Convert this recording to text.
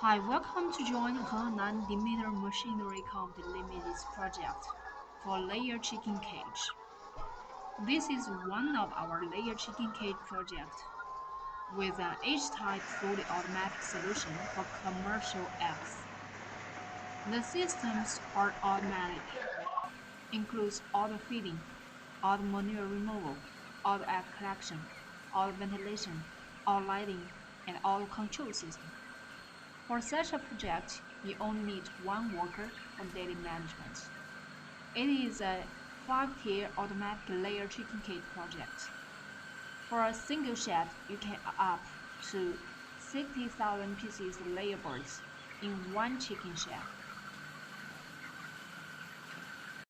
Hi, welcome to join Henan Demeter Machinery Co Limited's project for layer chicken cage. This is one of our layer chicken cage projects with an H-type fully automatic solution for commercial eggs. The systems are automatic, includes auto feeding, auto manure removal, auto egg collection, auto ventilation, auto lighting, and auto control system. For such a project, you only need one worker for daily management. It is a 5-tier automatic layer chicken cage project. For a single shed, you can up to 60,000 pieces layer birds in one chicken shed.